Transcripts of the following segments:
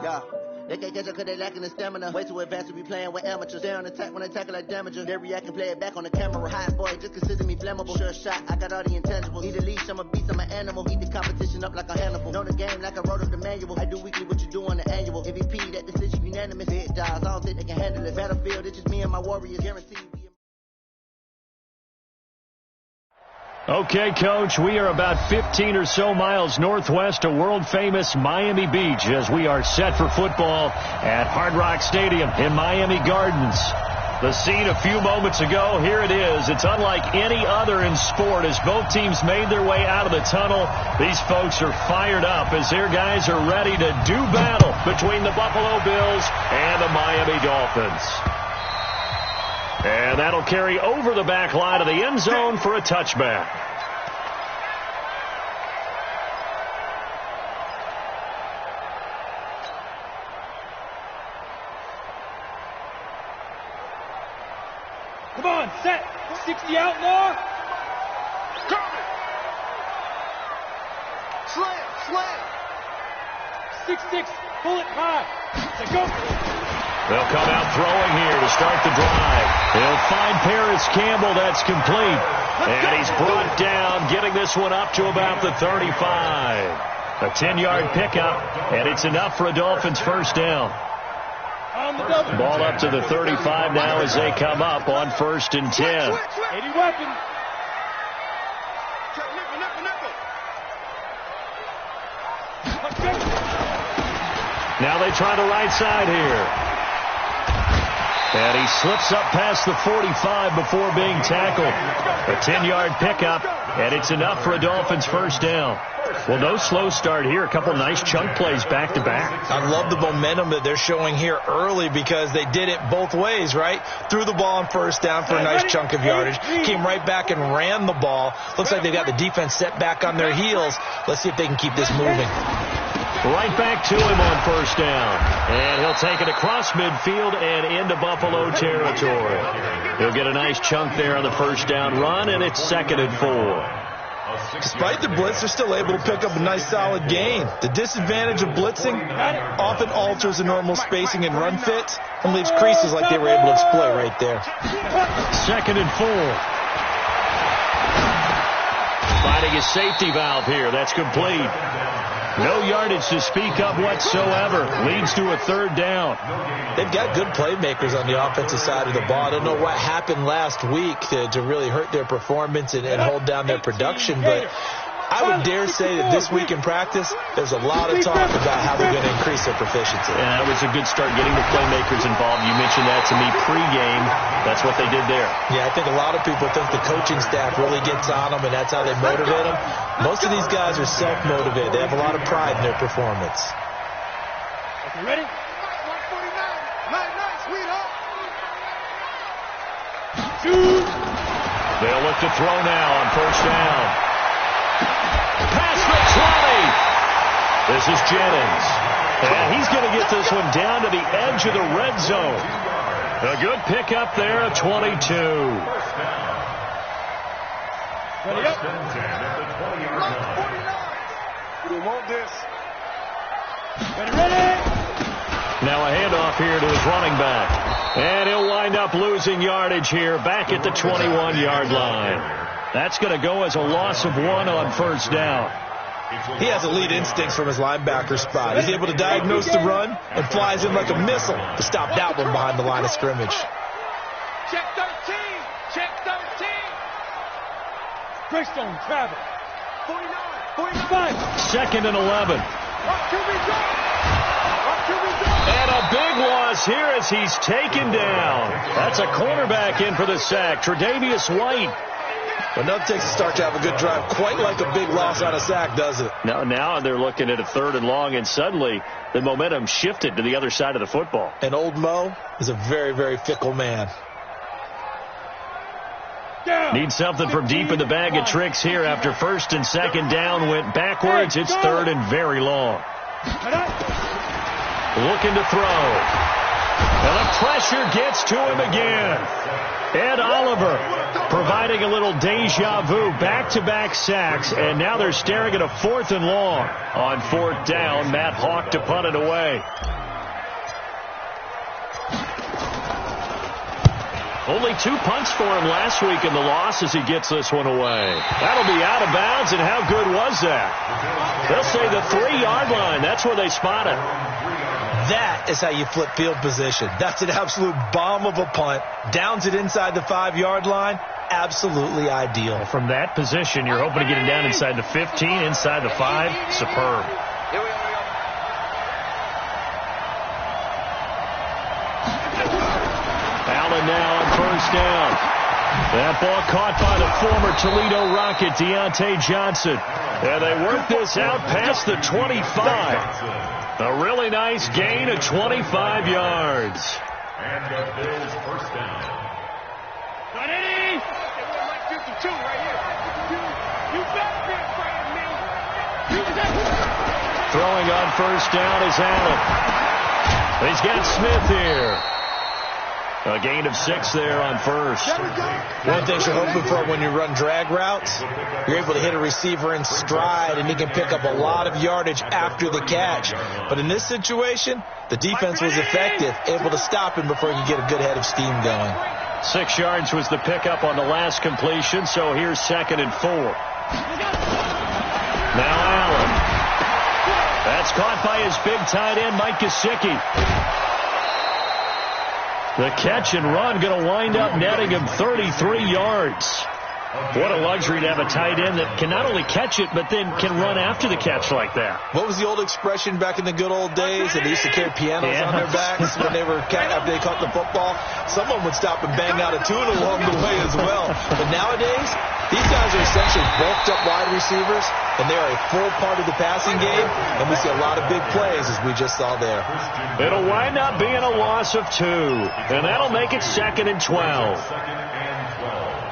Yeah. They can't catch up cause they lacking the stamina. Way too advanced to be playing with amateurs. They on attack when they tackle like damager. They react and play it back on the camera. Hot boy, just consider me flammable. Sure shot, I got all the intangibles. Need a leash, I'm a beast, I'm an animal. Eat the competition up like a Hannibal. Know the game like I wrote up the manual. I do weekly what you do on the annual. MVP, that decision unanimous. Big jobs, I don't think they can handle it. Battlefield, it's just me and my warriors. Guaranteed. Okay, Coach, we are about 15 or so miles northwest of world-famous Miami Beach as we are set for football at Hard Rock Stadium in Miami Gardens. The scene a few moments ago, here it is. It's unlike any other in sport as both teams made their way out of the tunnel. These folks are fired up as their guys are ready to do battle between the Buffalo Bills and the Miami Dolphins. And that'll carry over the back line of the end zone for a touchback. Come on, set. 60 outlaw. Coming. Slam. 6-6, bullet high. Let's go. They'll come out throwing here to start the drive. They'll find Paris Campbell. That's complete. And he's brought down, getting this one up to about the 35. A 10-yard pickup, and it's enough for a Dolphins first down. Ball up to the 35 now as they come up on 1st and 10. 80 weapon. Now they try the right side here. And he slips up past the 45 before being tackled. A 10-yard pickup, and it's enough for a Dolphins first down. Well, no slow start here. A couple nice chunk plays back-to-back. I love the momentum that they're showing here early because they did it both ways, right? Threw the ball on first down for a nice chunk of yardage. Came right back and ran the ball. Looks like they've got the defense set back on their heels. Let's see if they can keep this moving. Right back to him on first down. And he'll take it across midfield and into Buffalo territory. He'll get a nice chunk there on the first down run, and it's 2nd and 4. Despite the blitz, they're still able to pick up a nice solid gain. The disadvantage of blitzing often alters the normal spacing and run fit and leaves creases like they were able to exploit right there. 2nd and 4. Finding a safety valve here. That's complete. No yardage to speak of whatsoever. Leads to a 3rd down. They've got good playmakers on the offensive side of the ball. I don't know what happened last week to really hurt their performance and hold down their production, but I would dare say that this week in practice, there's a lot of talk about how they're going to increase their proficiency. Yeah, that was a good start getting the playmakers involved. You mentioned that to me pregame. That's what they did there. Yeah, I think a lot of people think the coaching staff really gets on them, and that's how they motivate them. Most of these guys are self-motivated. They have a lot of pride in their performance. Okay, ready? They'll look to throw now on first down. Past the 20. This is Jennings. And he's going to get this one down to the edge of the red zone. A good pickup there at 22. Ready up. We want this. Ready. Now a handoff here to his running back. And he'll wind up losing yardage here back at the 21-yard line. That's going to go as a loss of 1 on first down. He has elite instincts from his linebacker spot. He's able to diagnose the run and flies in like a missile to stop that one behind the line of scrimmage. Check 13. Check 13. Greystone, travel. 49. 45. 2nd and 11. And a big loss here as he's taken down. That's a cornerback in for the sack, Tre'Davious White. But nothing takes a start to have a good drive quite like a big loss on a sack, does it? Now they're looking at a 3rd and long, and suddenly the momentum shifted to the other side of the football. And old Mo is a very, very fickle man. Need something from deep in the bag of tricks here after 1st and 2nd down went backwards. It's 3rd and very long. Looking to throw. And the pressure gets to him again. Ed Oliver providing a little deja vu, back-to-back sacks, and now they're staring at a 4th and long. On 4th down, Matt Hawk to punt it away. Only 2 punts for him last week in the loss as he gets this one away. That'll be out of bounds, and how good was that? They'll say the 3-yard line. That's where they spot it. That is how you flip field position. That's an absolute bomb of a punt. Downs it inside the 5-yard line. Absolutely ideal. From that position, you're hoping to get it down inside the 15, inside the 5. Superb. Allen now on 1st down. That ball caught by the former Toledo Rocket, Deontay Johnson. And they work this out past the 25. A really nice gain of 25 yards. And the Bills' 1st down. 52 right here. You better be afraid of me. Throwing on 1st down is Allen. He's got Smith here. A gain of 6 there on 1st. One thing you're hoping for when you run drag routes, you're able to hit a receiver in stride, and he can pick up a lot of yardage after the catch. But in this situation, the defense was effective, able to stop him before he could get a good head of steam going. 6 yards was the pickup on the last completion, so here's 2nd and 4. Now Allen. That's caught by his big tight end, Mike Gesicki. The catch and run going to wind up netting him 33 yards. What a luxury to have a tight end that can not only catch it, but then can run after the catch like that. What was the old expression back in the good old days? That they used to carry pianos on their backs when they were after they caught the football. Someone would stop and bang out a tune along the way as well. But nowadays, these guys are essentially bulked up wide receivers, and they are a full part of the passing game, and we see a lot of big plays as we just saw there. It'll wind up being a loss of 2, and that'll make it 2nd and 12. 2nd and 12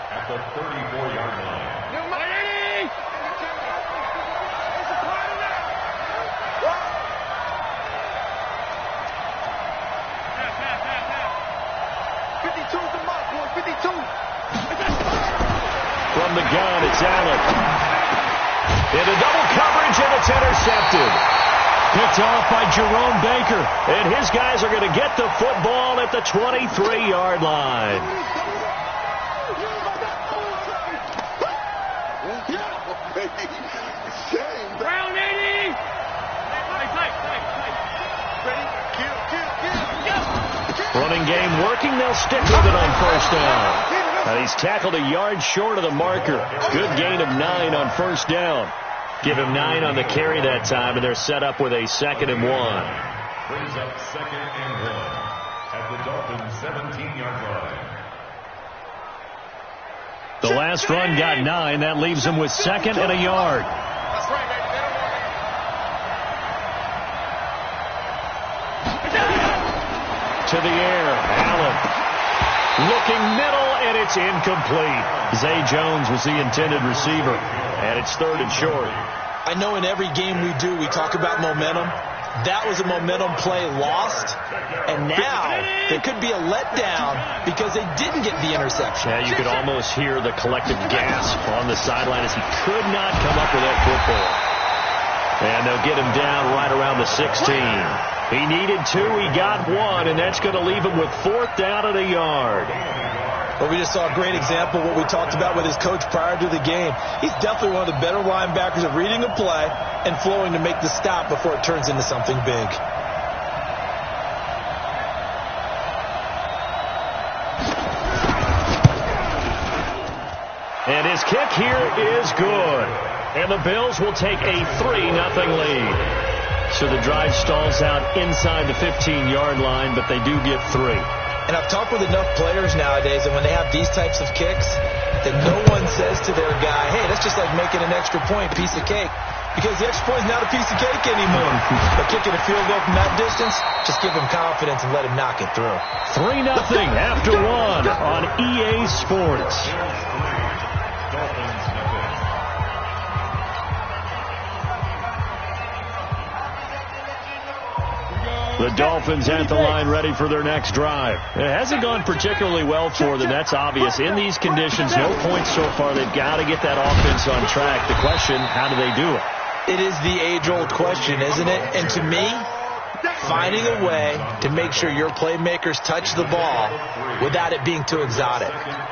at the 34-yard line. From the gun, it's Allen. Into double coverage, and it's intercepted. Picked off by Jerome Baker. And his guys are going to get the football at the 23-yard line. Round 80. Running game working. They'll stick with it on 1st down. He's tackled a yard short of the marker. Good gain of 9 on 1st down. Give him 9 on the carry that time, and they're set up with a 2nd and 1. Brings up 2nd and 1 at the Dolphins' 17-yard line. The last run got 9. That leaves him with 2nd and a yard. To the air, Allen. Looking middle, and it's incomplete. Zay Jones was the intended receiver, and it's 3rd and short. I know in every game we do, we talk about momentum. That was a momentum play lost, and now there could be a letdown because they didn't get the interception. Yeah, you could almost hear the collective gasp on the sideline as he could not come up with that football. And they'll get him down right around the 16. He needed 2, he got 1, and that's going to leave him with 4th down at a yard. Well, we just saw a great example of what we talked about with his coach prior to the game. He's definitely one of the better linebackers at reading a play and flowing to make the stop before it turns into something big. And his kick here is good. And the Bills will take a 3-0 lead. So the drive stalls out inside the 15-yard line, but they do get 3. And I've talked with enough players nowadays, and when they have these types of kicks, that no one says to their guy, hey, that's just like making an extra point, piece of cake. Because the extra point is not a piece of cake anymore. But kicking a field goal from that distance, just give him confidence and let him knock it through. 3-0 after 1 on EA Sports. We go. The Dolphins at the line ready for their next drive. It hasn't gone particularly well for them. That's obvious. In these conditions, no points so far. They've got to get that offense on track. The question, how do they do it? It is the age-old question, isn't it? And to me, finding a way to make sure your playmakers touch the ball without it being too exotic.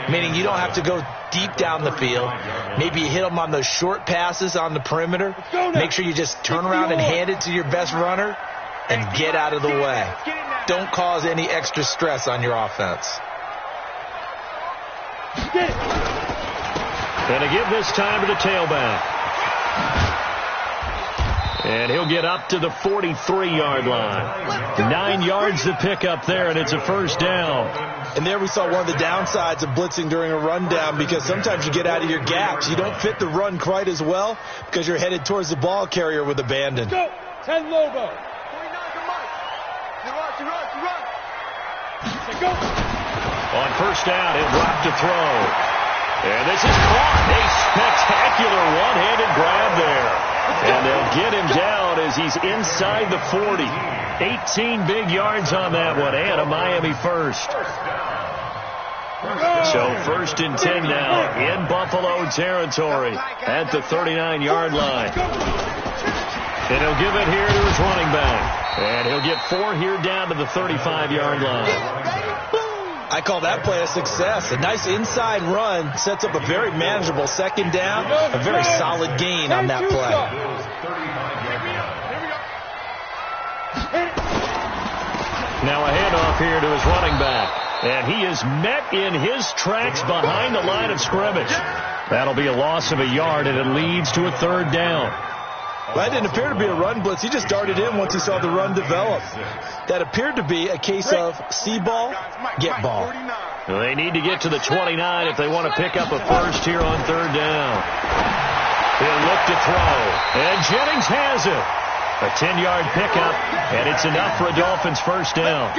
Meaning you don't have to go deep down the field. Maybe you hit them on those short passes on the perimeter. Make sure you just turn around and hand it to your best runner and get out of the way. Don't cause any extra stress on your offense. And to give this time to the tailback. And he'll get up to the 43-yard line. 9 yards to pick up there, and it's a first down. And there we saw one of the downsides of blitzing during a rundown, because sometimes you get out of your gaps. You don't fit the run quite as well because you're headed towards the ball carrier with abandon. Go. 10 Lobo. Go. On first down, he'll drop to throw. And this is caught. A spectacular one-handed grab there. And they'll get him down as he's inside the 40. 18 big yards on that one, and a Miami first. So first and 10 now in Buffalo territory at the 39-yard line. And he'll give it here to his running back. And he'll get 4 here down to the 35-yard line. I call that play a success. A nice inside run sets up a very manageable second down. A very solid gain on that play. Now a handoff here to his running back. And he is met in his tracks behind the line of scrimmage. That'll be a loss of a yard, and it leads to a third down. Well, that didn't appear to be a run blitz. He just darted in once he saw the run develop. That appeared to be a case of see ball, get ball. Well, they need to get to the 29 if they want to pick up a first here on third down. He'll look to throw, and Jennings has it. A 10-yard pickup, and it's enough for a Dolphins first down.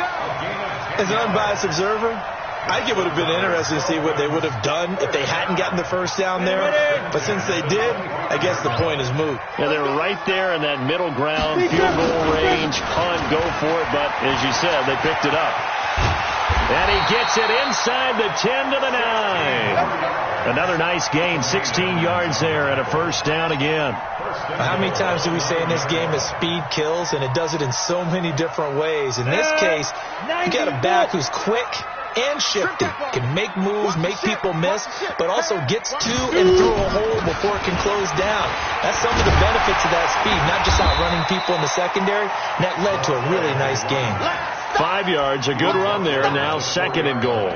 As an unbiased observer, I think it would have been interesting to see what they would have done if they hadn't gotten the first down there. But since they did, I guess the point is moot. Yeah, they were right there in that middle ground, field goal range, punt, go for it. But as you said, they picked it up. And he gets it inside the 10 to the 9. Another nice gain, 16 yards there, and a first down again. How many times do we say in this game that speed kills? And it does it in so many different ways. In this case, you got a back who's quick and shifty, can make moves, make people miss, but also gets to and through a hole before it can close down. That's some of the benefits of that speed, not just outrunning people in the secondary. And that led to a really nice game. 5 yards, a good run there, and now second and goal.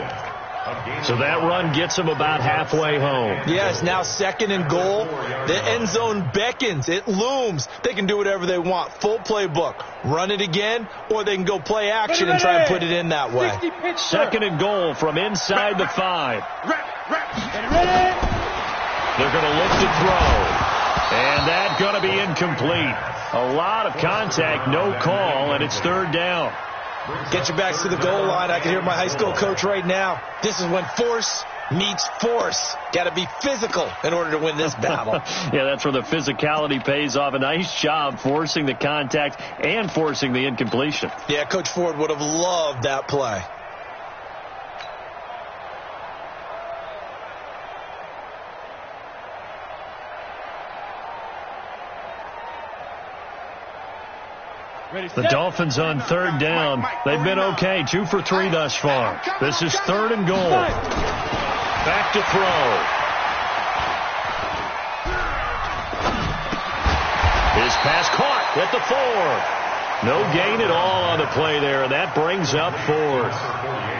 So that run gets them about halfway home. Yes, now second and goal. The end zone beckons. It looms. They can do whatever they want. Full playbook. Run it again, or they can go play action and try and put it in that way. Second and goal from inside the 5. They're going to look to throw. And that's going to be incomplete. A lot of contact, no call, and it's third down. Get your backs to the goal line. I can hear my high school coach right now. This is when force meets force. Got to be physical in order to win this battle. Yeah, that's where the physicality pays off. A nice job forcing the contact and forcing the incompletion. Yeah, Coach Ford would have loved that play. The Dolphins on third down. They've been okay, 2 for 3 thus far. This is third and goal. Back to throw. His pass caught at the 4. No gain at all on the play there, and that brings up 4th.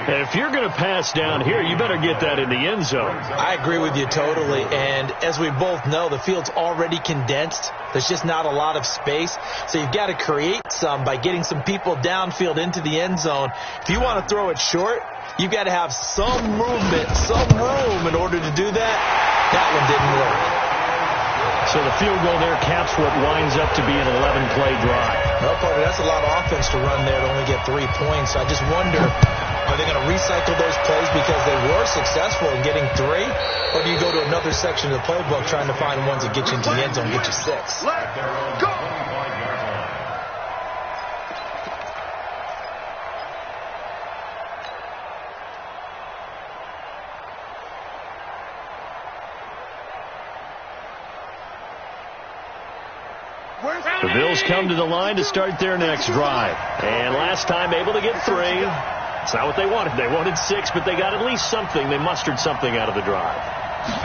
And if you're going to pass down here, you better get that in the end zone. I agree with you totally, and as we both know, the field's already condensed. There's just not a lot of space, so you've got to create some by getting some people downfield into the end zone. If you want to throw it short, you've got to have some movement, some room in order to do that. That one didn't work. So the field goal there caps what winds up to be an 11-play drive. No, partner, that's a lot of offense to run there to only get 3 points. I just wonder, are they going to recycle those plays because they were successful in getting 3? Or do you go to another section of the playbook trying to find ones that get you into the end zone and get you 6? Let go. The Bills come to the line to start their next drive. And last time able to get 3. It's not what they wanted. They wanted 6, but they got at least something. They mustered something out of the drive.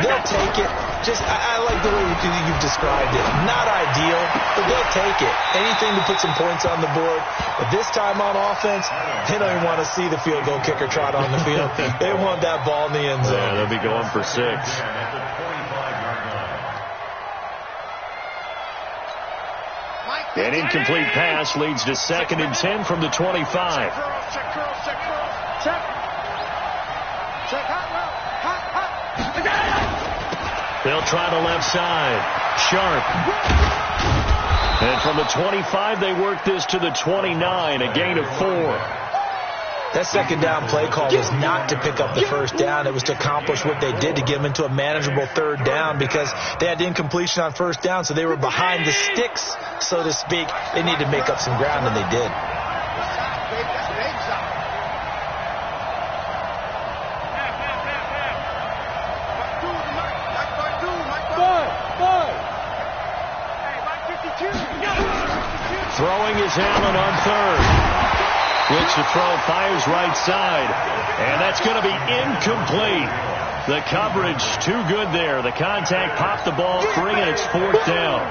They'll take it. I like the way you've described it. Not ideal, but they'll take it. Anything to put some points on the board. But this time on offense, they don't even want to see the field goal kicker trot on the field. They want that ball in the end zone. Yeah, they'll be going for 6. An incomplete pass leads to 2nd and 10 from the 25. Check curls, check curls. Check. Check hot. They'll try the left side. Sharp. And from the 25, they work this to the 29, a gain of 4. That second down play call was not to pick up the first down. It was to accomplish what they did, to get them into a manageable 3rd down, because they had incompletion on 1st down, so they were behind the sticks, so to speak. They needed to make up some ground, and they did. Throwing is Allen on 3rd. Which the throw fires right side. And that's going to be incomplete. The coverage too good there. The contact popped the ball free, and it's 4th down.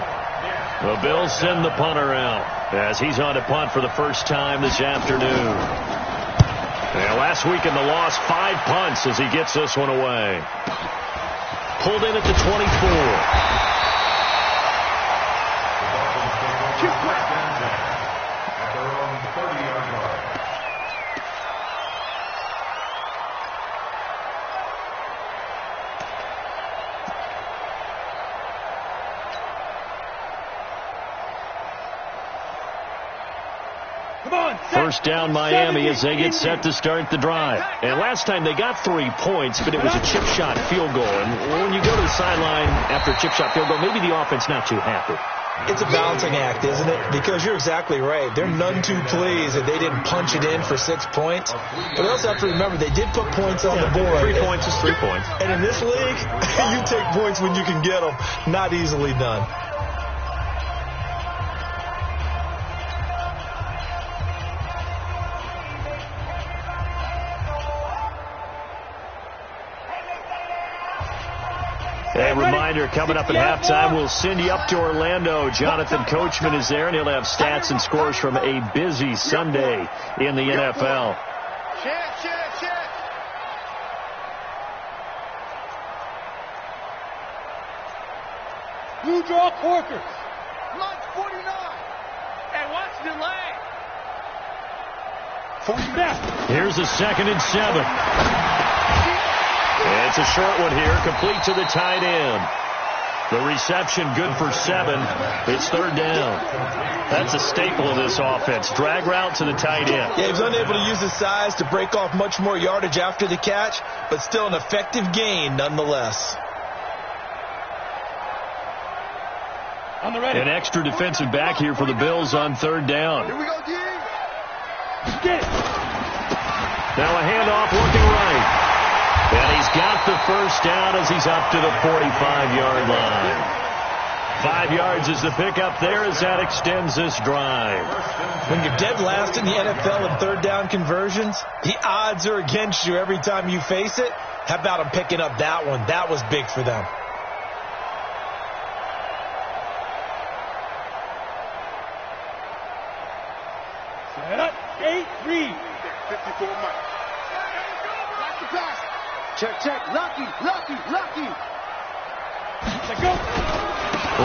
The Bills send the punter out as he's on to punt for the first time this afternoon. And last week in the loss, 5 punts as he gets this one away. Pulled in at the 24. First down Miami as they get set to start the drive. And last time they got 3 points, but it was a chip shot field goal. And when you go to the sideline after a chip shot field goal, maybe the offense not too happy. It's a balancing act, isn't it? Because you're exactly right. They're none too pleased that they didn't punch it in for 6 points. But they also have to remember they did put points on the board. 3 points is 3 points. And in this league, you take points when you can get them. Not easily done. A reminder, coming up at halftime, we'll send you up to Orlando. Jonathan Coachman is there, and he'll have stats and scores from a busy Sunday in the NFL. Shit. Blue draw Corkers. Lunch 49. Hey, watch the lane. Here's a 2nd and 7. It's a short one here, complete to the tight end. The reception good for 7. It's 3rd down. That's a staple of this offense. Drag route to the tight end. Yeah, he was unable to use his size to break off much more yardage after the catch, but still an effective gain nonetheless. An extra defensive back here for the Bills on 3rd down. Here we go, D. Now a handoff looking right. And he's got the first down as he's up to the 45-yard line. 5 yards is the pickup there as that extends this drive. When you're dead last in the NFL in 3rd down conversions, the odds are against you every time you face it. How about him picking up that one? That was big for them. Set up. 8-3. 54 Mike. Like the pass. Check. Lucky. Let's go.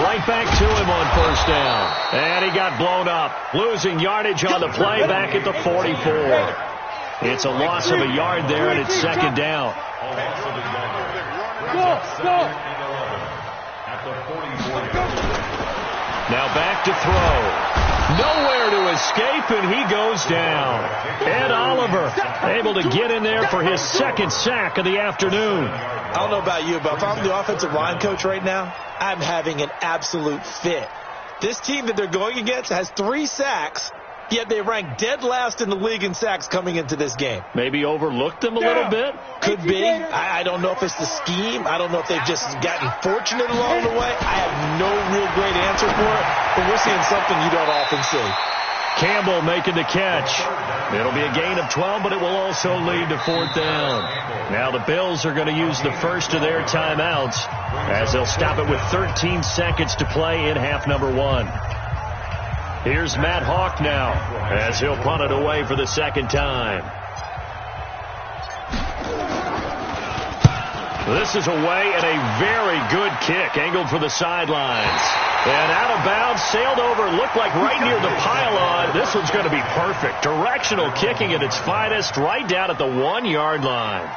Right back to him on 1st down. And he got blown up. Losing yardage on the play back at the 44. It's a loss of a yard there, and it's 2nd down. Go. Now back to throw. Nowhere to escape, and he goes down. Ed Oliver able to get in there for his 2nd sack of the afternoon. I don't know about you, but if I'm the offensive line coach right now, I'm having an absolute fit. This team that they're going against has 3 sacks, Yet they ranked dead last in the league in sacks coming into this game. Maybe overlooked them a little bit? Could be. I don't know if it's the scheme. I don't know if they've just gotten fortunate along the way. I have no real great answer for it, but we're seeing something you don't often see. Campbell making the catch. It'll be a gain of 12, but it will also lead to 4th down. Now the Bills are going to use the first of their timeouts as they'll stop it with 13 seconds to play in half number 1. Here's Matt Hawk now as he'll punt it away for the second time. This is away and a very good kick angled for the sidelines. And out of bounds, sailed over, looked like right near the pylon. This one's going to be perfect. Directional kicking at its finest, right down at the 1-yard line.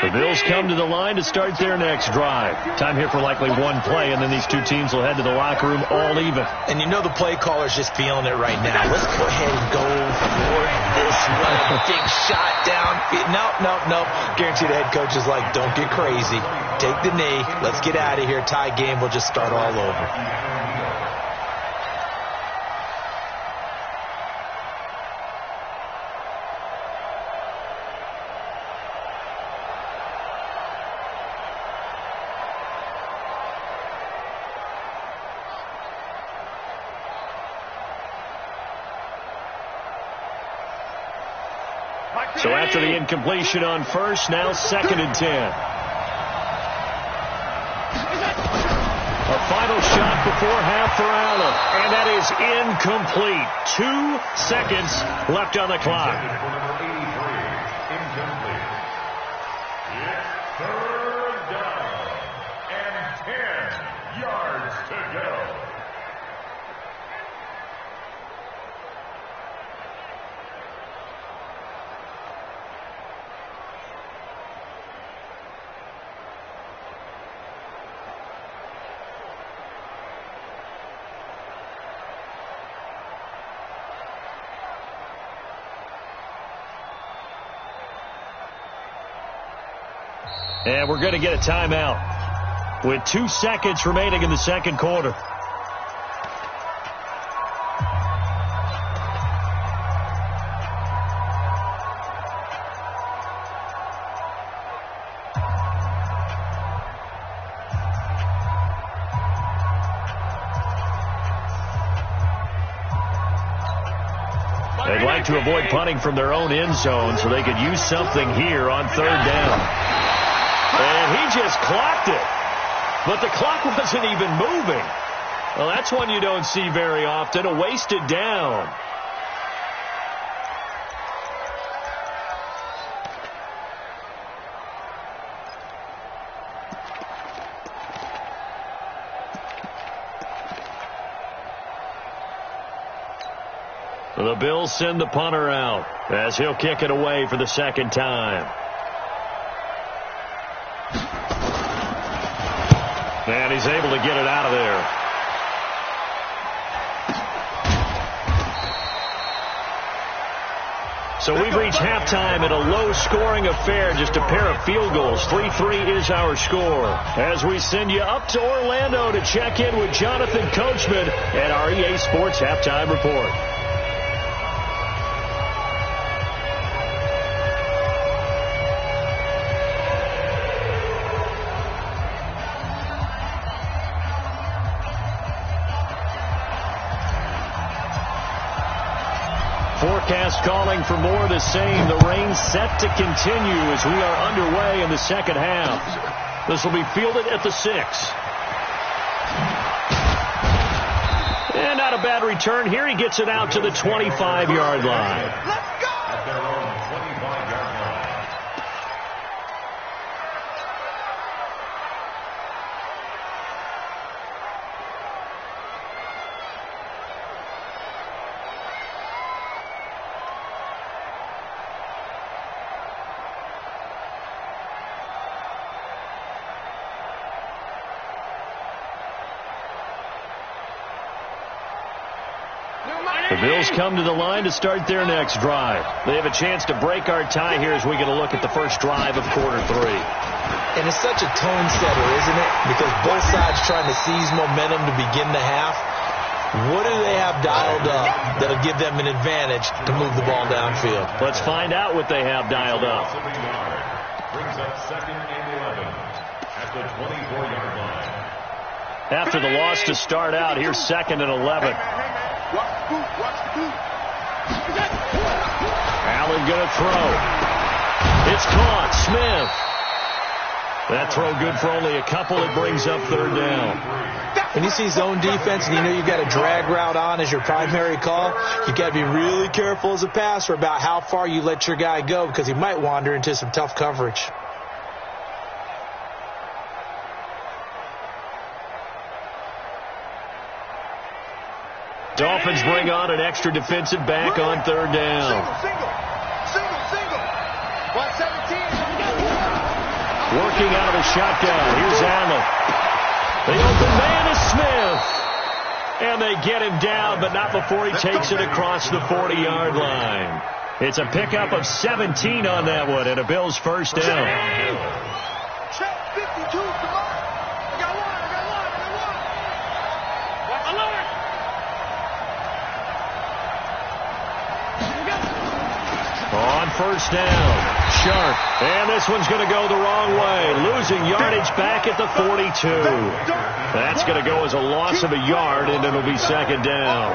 The Bills come to the line to start their next drive. Time here for likely one play, and then these two teams will head to the locker room all even. And you know the play caller's just feeling it right now. Let's go ahead and go for this one. Big shot down. No. Guarantee the head coach is like, don't get crazy. Take the knee. Let's get out of here. Tie game. We'll just start all over. So after the incompletion on first, now 2nd and 10. A final shot before half for Allen, and that is incomplete. 2 seconds left on the clock. Incomplete. It's 3rd down and 10 yards to go. And we're going to get a timeout with 2 seconds remaining in the second quarter. They'd like to avoid punting from their own end zone so they could use something here on 3rd down. And he just clocked it. But the clock wasn't even moving. Well, that's one you don't see very often, a wasted down. The Bills send the punter out as he'll kick it away for the second time. And he's able to get it out of there. So we've reached halftime at a low-scoring affair, just a pair of field goals. 3-3 is our score. As we send you up to Orlando to check in with Jonathan Coachman at our EA Sports Halftime Report. Forecast calling for more of the same. The rain set to continue as we are underway in the second half. This will be fielded at the 6. And not a bad return here. He gets it out to the 25-yard line. Let's go! At their own 25-yard line. The Bills come to the line to start their next drive. They have a chance to break our tie here as we get a look at the first drive of quarter 3. And it's such a tone setter, isn't it? Because both sides trying to seize momentum to begin the half. What do they have dialed up that'll give them an advantage to move the ball downfield? Let's find out what they have dialed up. Brings up 2nd and 11 at the 24-yard line. After the loss to start out, here's 2nd and 11. Allen going to throw. It's caught. Smith. That throw good for only a couple. It brings up 3rd down. When you see zone defense and you know you've got a drag route on as your primary call, you got to be really careful as a passer about how far you let your guy go because he might wander into some tough coverage. Dolphins bring on an extra defensive back on 3rd down. Single. 117. Working out of the shotgun. Here's Allen. The open man is Smith. And they get him down, but not before he takes it across the 40-yard line. It's a pickup of 17 on that one, and a Bills first down. Check 52 to mark. I got one. On first down. Sharp. And this one's going to go the wrong way. Losing yardage back at the 42. That's going to go as a loss of a yard, and it'll be 2nd down.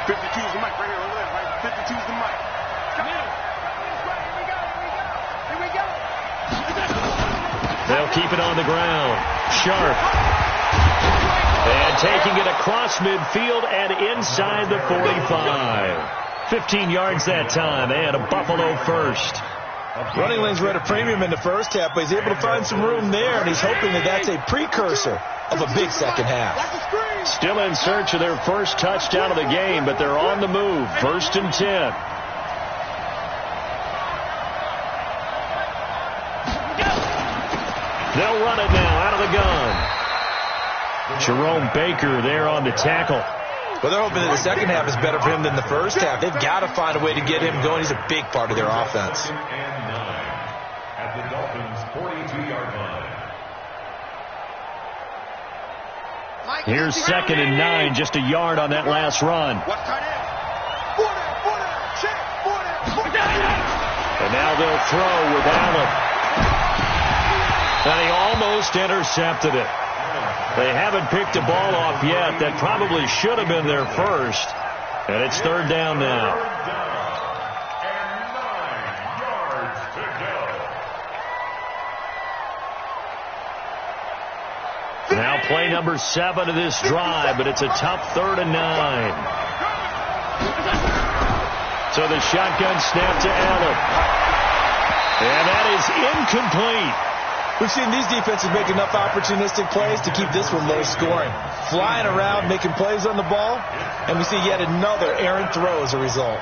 52's the mic right here. Over there, right? 52's the mic. Here we go. They'll keep it on the ground. Sharp. And taking it across midfield and inside the 45. 15 yards that time, and a Buffalo first. Running lanes were at a premium in the first half, but he's able to find some room there, and he's hoping that that's a precursor of a big second half. Still in search of their first touchdown of the game, but they're on the move. 1st and 10. They'll run it now out of the gun. Jerome Baker there on the tackle. Well, they're hoping that the second half is better for him than the first half. They've got to find a way to get him going. He's a big part of their offense. At the Dolphins' 42-yard line. Here's 2nd and 9, just a yard on that last run. And now they'll throw with Allen. And he almost intercepted it. They haven't picked a ball off yet. That probably should have been their first. And it's 3rd down now. Now play number 7 of this drive, but it's a tough 3rd and 9. So the shotgun snap to Allen. And that is incomplete. We've seen these defenses make enough opportunistic plays to keep this one low scoring. Flying around, making plays on the ball, and we see yet another errant throw as a result.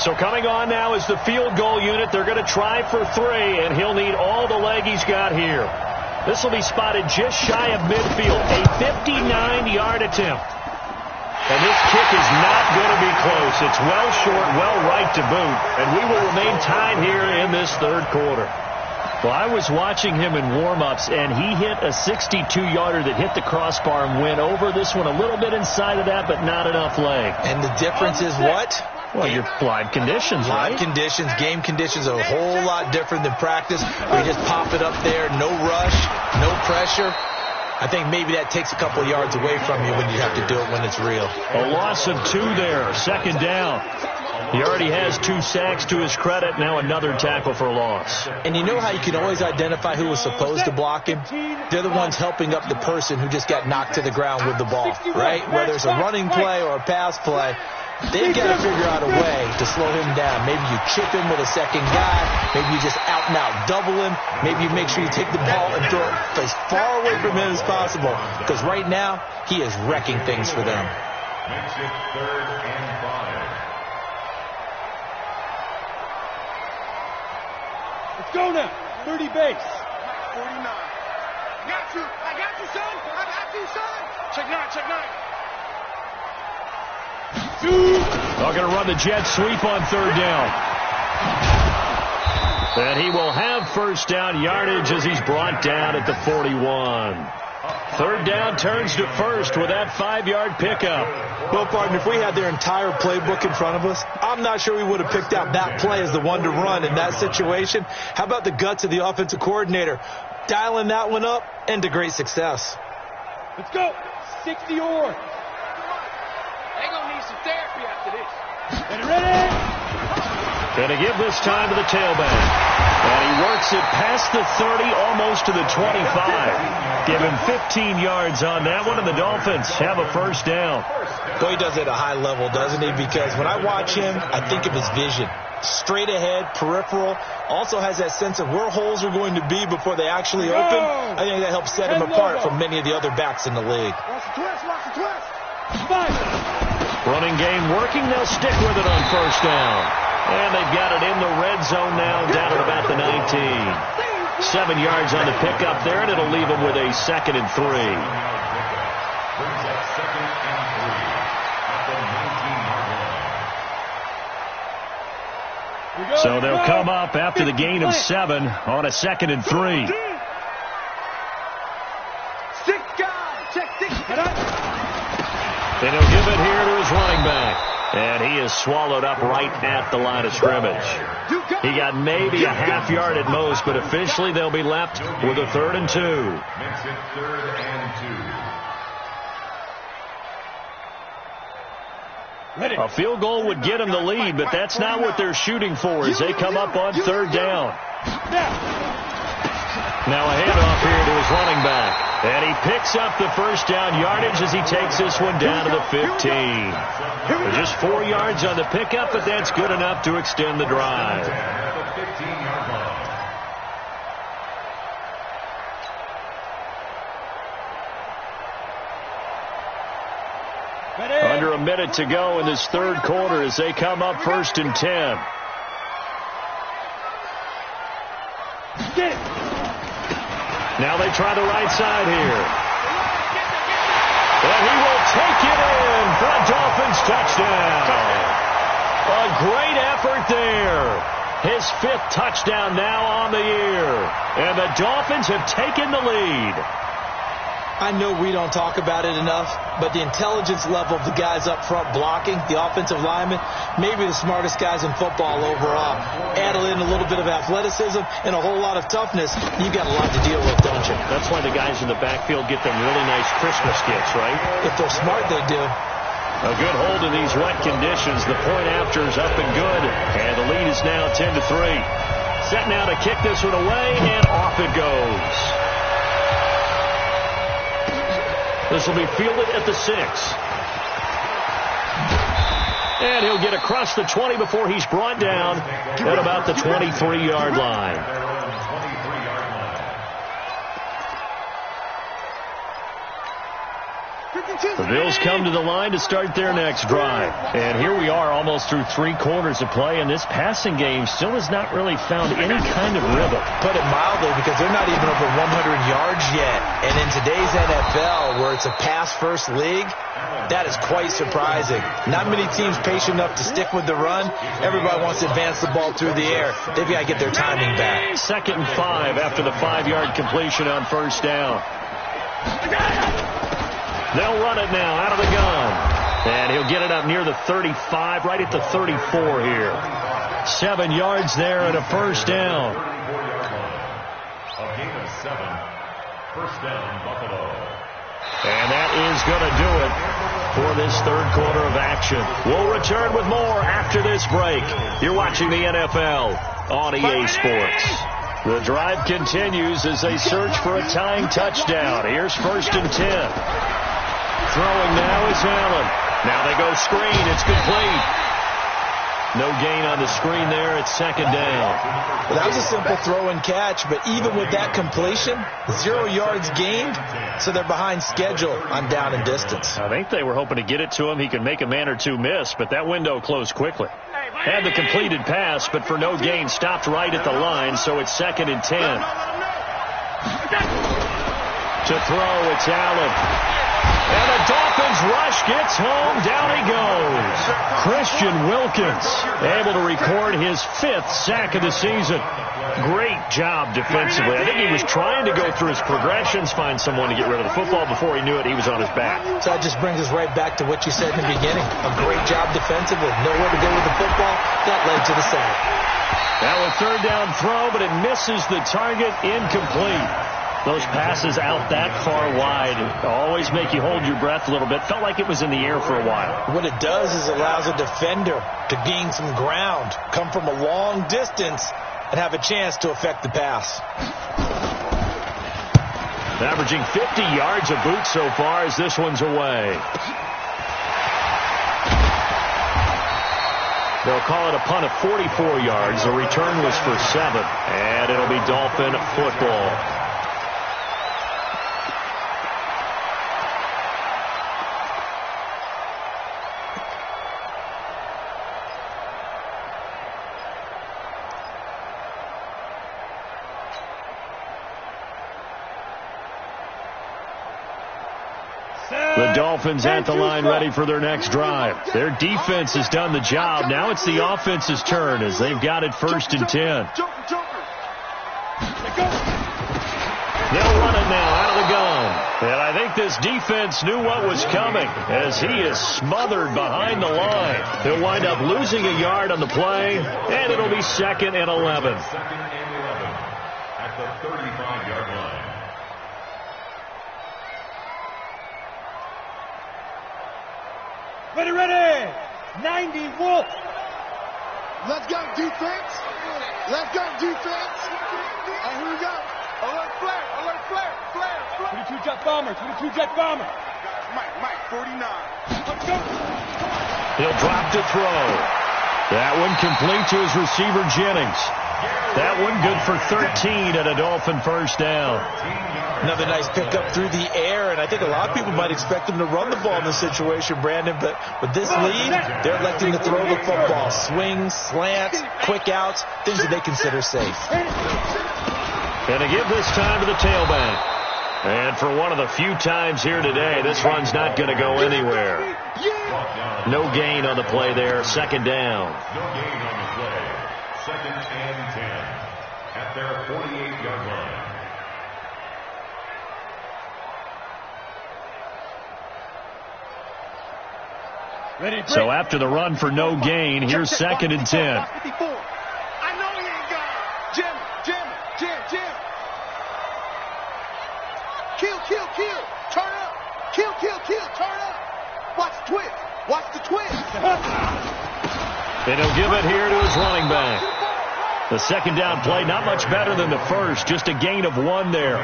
So coming on now is the field goal unit. They're going to try for 3, and he'll need all the leg he's got here. This will be spotted just shy of midfield. A 59-yard attempt. And this kick is not going to be close. It's well short, well right to boot. And we will remain tied here in this 3rd quarter. Well, I was watching him in warm-ups, and he hit a 62-yarder that hit the crossbar and went over. This one a little bit inside of that, but not enough leg. And the difference is what? Well, your live conditions, right? Live conditions, game conditions are a whole lot different than practice. Where you just pop it up there, no rush, no pressure. I think maybe that takes a couple of yards away from you when you have to do it when it's real. A loss of 2 there, 2nd down. He already has 2 sacks to his credit. Now another tackle for a loss. And you know how you can always identify who was supposed to block him? They're the ones helping up the person who just got knocked to the ground with the ball, right? Whether it's a running play or a pass play, they've got to figure out a way to slow him down. Maybe you chip him with a second guy. Maybe you just out-and-out double him. Maybe you make sure you take the ball and throw it as far away from him as possible. Because right now, he is wrecking things for them. Makes it 3rd and 5. Let's go now. 30 base. 49. I got you, son. I got you, son. Check nine. They're going to run the jet sweep on third down. And he will have first down yardage as he's brought down at the 41. Third down turns to first with that 5-yard pickup. Well, partner, if we had their entire playbook in front of us, I'm not sure we would have picked out that play as the one to run in that situation. How about the guts of the offensive coordinator dialing that one up into great success? Let's go. 60 or. They're going to need some therapy after this. Ready? Going to give this time to the tailback. And he works it past the 30, almost to the 25. Give him 15 yards on that one, and the Dolphins have a first down. Well, he does it at a high level, doesn't he? Because when I watch him, I think of his vision. Straight ahead, peripheral. Also has that sense of where holes are going to be before they actually open. I think that helps set him apart from many of the other backs in the league. Running game working. They'll stick with it on first down. And they've got it in the red zone now, down at about the 19. 7 yards on the pickup there, and it'll leave them with a 2nd and 3. Brings up 2nd and 3 at the 19-yard line. So they'll come up after the gain of 7 on a 2nd and 3. 6 guys. Check 6. And he'll give it here to his running back. And he is swallowed up right at the line of scrimmage. He got maybe a half yard at most, but officially they'll be left with a 3rd and 2. Makes it 3rd and 2. A field goal would get them the lead, but that's not what they're shooting for as they come up on 3rd down. Now a handoff here to his running back. And he picks up the first down yardage as he takes this one down to the 15. Just 4 yards on the pickup, but that's good enough to extend the drive. At the 15-yard line. Under a minute to go in this third quarter as they come up 1st and 10. Now they try the right side here. And he will take it in for a Dolphins touchdown. A great effort there. His 5th touchdown now on the year. And the Dolphins have taken the lead. I know we don't talk about it enough, but the intelligence level of the guys up front blocking, the offensive linemen, maybe the smartest guys in football overall. Add in a little bit of athleticism and a whole lot of toughness, you've got a lot to deal with, don't you? That's why the guys in the backfield get them really nice Christmas gifts, right? If they're smart, they do. A good hold in these wet conditions. The point after is up and good, and the lead is now 10-3. Set now to kick this one away, and off it goes. This will be fielded at the 6. And he'll get across the 20 before he's brought down at about the 23-yard line. The Bills come to the line to start their next drive. And here we are almost through 3 quarters of play, and this passing game still has not really found any kind of rhythm. Put it mildly, because they're not even over 100 yards yet. And in today's NFL, where it's a pass-first league, that is quite surprising. Not many teams patient enough to stick with the run. Everybody wants to advance the ball through the air. They've got to get their timing back. 2nd and 5 after the 5-yard completion on first down. They'll run it now out of the gun. And he'll get it up near the 35, right at the 34 here. 7 yards there and a first down. A gain of 7. First down, Buffalo. And that is going to do it for this third quarter of action. We'll return with more after this break. You're watching the NFL on EA Sports. The drive continues as they search for a tying touchdown. Here's 1st and 10. Throwing now is Allen. Now they go screen. It's complete. No gain on the screen there. It's 2nd down. Well, that was a simple throw and catch, but even with that completion, 0 yards gained, so they're behind schedule on down and distance. I think they were hoping to get it to him. He could make a man or two miss, but that window closed quickly. Had the completed pass, but for no gain, stopped right at the line, so it's 2nd and 10. To throw, it's Allen. And rush gets home. Down he goes. Christian Wilkins able to record his 5th sack of the season. Great job defensively. I think he was trying to go through his progressions, find someone to get rid of the football. Before he knew it, he was on his back. So that just brings us right back to what you said in the beginning. A great job defensively. Nowhere to go with the football. That led to the sack. Now a 3rd down throw, but it misses the target. Incomplete. Those passes out that far wide always make you hold your breath a little bit. Felt like it was in the air for a while. What it does is allows a defender to gain some ground, come from a long distance, and have a chance to affect the pass. Averaging 50 yards a boot so far as this one's away. They'll call it a punt of 44 yards. The return was for 7, and it'll be Dolphin football. The Dolphins at the line ready for their next drive. Their defense has done the job. Now it's the offense's turn as they've got it 1st and 10. They'll run it now out of the gun. And I think this defense knew what was coming as he is smothered behind the line. He'll wind up losing a yard on the play, and it'll be 2nd and 11. 2nd and 11 at the 35-yard line. Ready. 90, Wolf. Let's go, defense. Let's go, defense. And here we go. Alert flare. 22 jet bomber. Mike, 49. Let's go. He'll drop to throw. That one complete to his receiver, Jennings. That one good for 13 at a Dolphin 1st down. Another nice pickup through the air, and I think a lot of people might expect him to run the ball in this situation, Brandon, but with this lead, they're electing to throw the football. Swings, slants, quick outs, things that they consider safe. And to give this time to the tailback. And for one of the few times here today, this run's not going to go anywhere. No gain on the play there, 2nd down. No gain on the play. 2nd and 10 at their 48-yard line. So after the run for no gain, here's 2nd and 10. I know he ain't got it. Jim. Kill. Turn up. Kill. Turn up. Watch the twist. And he'll give it here to his running back. The 2nd down play, not much better than the first, just a gain of 1 there.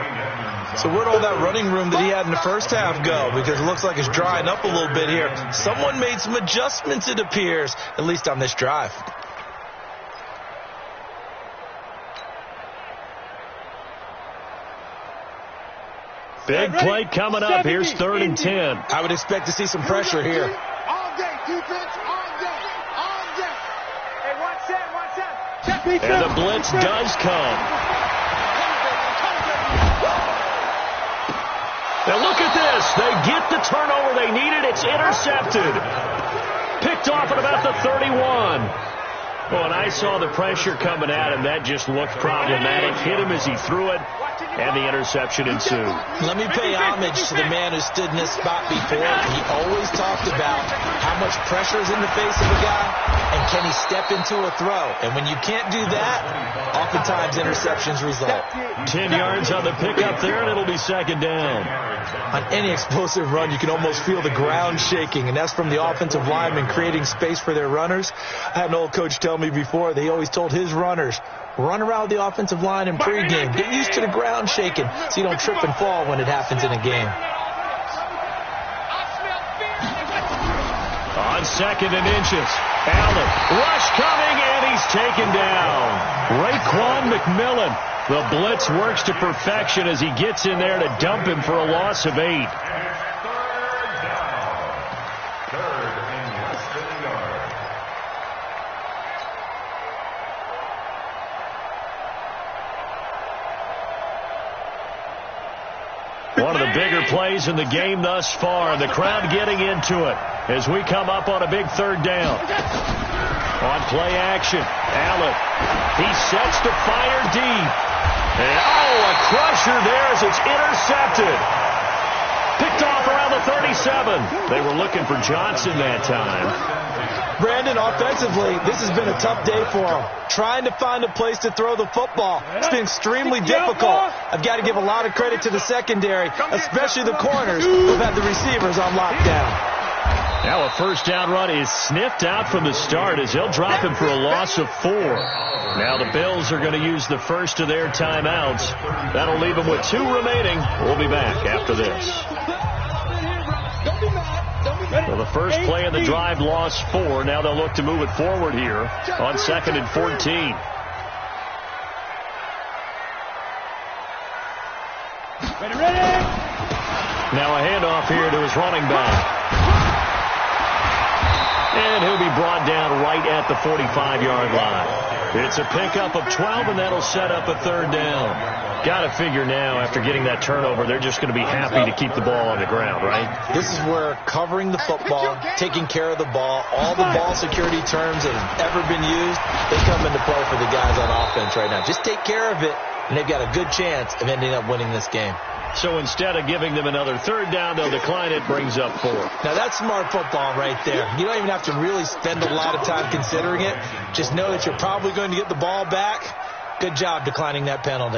So where'd all that running room that he had in the first half go? Because it looks like it's drying up a little bit here. Someone made some adjustments, it appears, at least on this drive. Big play coming up. Here's 3rd and 10. I would expect to see some pressure here. All day, defense. All day. Hey, watch that. And the blitz does come. Now look at this. They get the turnover they needed. It's intercepted. Picked off at about the 31. Well, and I saw the pressure coming at him. That just looked problematic. Hit him as he threw it, and the interception ensued. Let me pay homage to the man who stood in this spot before. He always talked about how much pressure is in the face of a guy, and can he step into a throw. And when you can't do that, oftentimes interceptions result. 10 yards on the pickup there, and it'll be 2nd down. On any explosive run, you can almost feel the ground shaking, and that's from the offensive linemen creating space for their runners. I had an old coach tell me before, they always told his runners, run around the offensive line in pregame. Get used to the ground shaking so you don't trip and fall when it happens in a game. On 2nd and inches, Allen, rush coming, and he's taken down. Raekwon McMillan. The blitz works to perfection as he gets in there to dump him for a loss of 8. And it's 3rd down. 3rd and less than a yard. One of the the bigger plays in the game thus far. The crowd getting into it as we come up on a big third down. On play action, Allen. He sets to fire deep. And, a crusher there as it's intercepted. Picked off around the 37. They were looking for Johnson that time. Brandon, offensively, this has been a tough day for him. Trying to find a place to throw the football. It's been extremely difficult. I've got to give a lot of credit to the secondary, especially the corners who've had the receivers on lockdown. Now a first down run is sniffed out from the start as they'll drop him for a loss of 4. Now the Bills are going to use the first of their timeouts. That'll leave them with 2 remaining. We'll be back after this. Well, the first play of the drive lost 4. Now they'll look to move it forward here on 2nd and 14. Ready. Now a handoff here to his running back. And he'll be brought down right at the 45-yard line. It's a pickup of 12, and that'll set up a third down. Got to figure now, after getting that turnover, they're just going to be happy to keep the ball on the ground, right? This is where covering the football, taking care of the ball, all the ball security terms that have ever been used, they come into play for the guys on offense right now. Just take care of it, and they've got a good chance of ending up winning this game. So instead of giving them another third down, they'll decline it, brings up 4. Now that's smart football right there. You don't even have to really spend a lot of time considering it. Just know that you're probably going to get the ball back. Good job declining that penalty.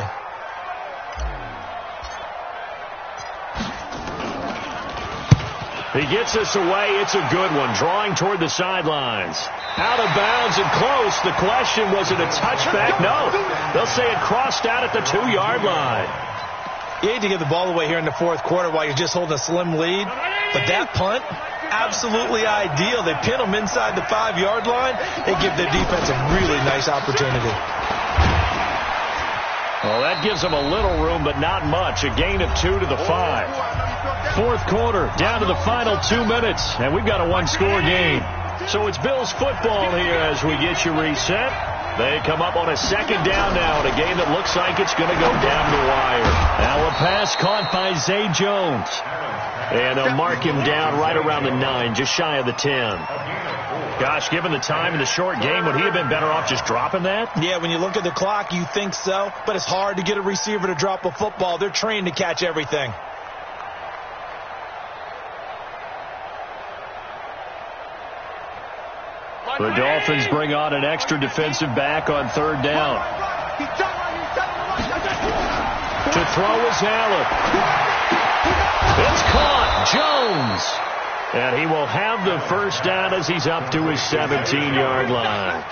He gets us away. It's a good one. Drawing toward the sidelines. Out of bounds and close. The question, was it a touchback? No. They'll say it crossed out at the 2-yard line. You hate to give the ball away here in the fourth quarter while you're just holding a slim lead. But that punt, absolutely ideal. They pin them inside the 5-yard line. They give their defense a really nice opportunity. Well, that gives them a little room, but not much. A gain of 2 to the 5. Fourth quarter, down to the final 2 minutes, and we've got a 1-score game. So it's Bills football here as we get you reset. They come up on a second down now in a game that looks like it's going to go down the wire. Now a pass caught by Zay Jones. And they'll mark him down right around the 9, just shy of the 10. Gosh, given the time in the short game, would he have been better off just dropping that? Yeah, when you look at the clock, you think so. But it's hard to get a receiver to drop a football. They're trained to catch everything. The Dolphins bring on an extra defensive back on third down. To throw is Allen. It's caught. Jones. And he will have the first down as he's up to his 17-yard line.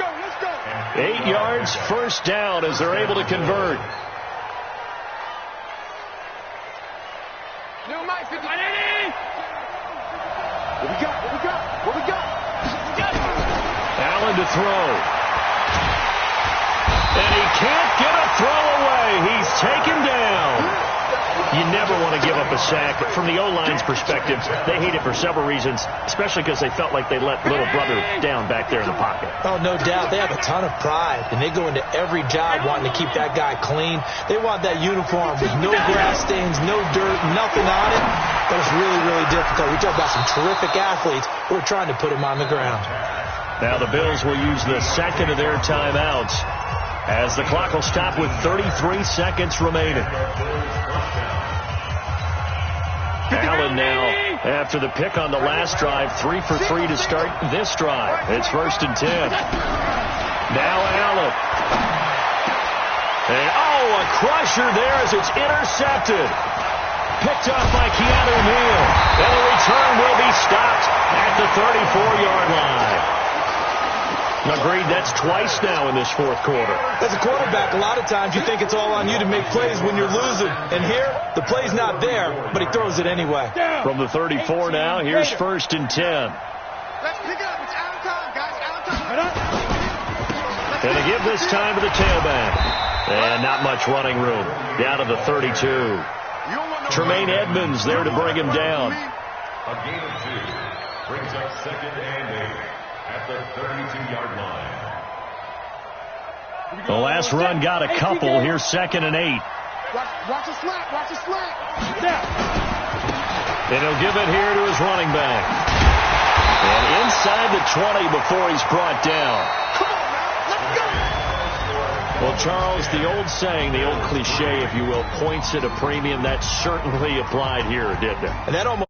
8 yards, first down as they're able to convert. What we got? Allen to throw. And he can't get a throw away. He's taken down. You never want to give up a sack. From the O-line's perspective, they hate it for several reasons, especially because they felt like they let little brother down back there in the pocket. Oh, no doubt. They have a ton of pride, and they go into every job wanting to keep that guy clean. They want that uniform with no grass stains, no dirt, nothing on it. But it's really, really difficult. We talk about some terrific athletes who are trying to put him on the ground. Now the Bills will use the second of their timeouts as the clock will stop with 33 seconds remaining. Allen now, after the pick on the last drive, 3 for 3 to start this drive. It's 1st and 10. Now Allen. And, a crusher there as it's intercepted. Picked up by Keanu Neal. And the return will be stopped at the 34-yard line. Agreed, that's twice now in this fourth quarter. As a quarterback, a lot of times you think it's all on you to make plays when you're losing. And here, the play's not there, but he throws it anyway. From the 34 now, here's 1st and 10. Let's pick it up. It's out of time, guys. Out of time. And they give this time to the tailback. And not much running room. Down to the 32. Tremaine Edmonds there to bring him down. A gain of 2 brings up 2nd and 8 at the 32-yard line. The last run got a couple. Here's 2nd and 8. Watch the slant. Watch the slant. Step. And he'll give it here to his running back. And inside the 20 before he's brought down. Come on, man. Let's go. Well, Charles, the old saying, the old cliche, if you will, points at a premium, that certainly applied here, didn't it? And that almost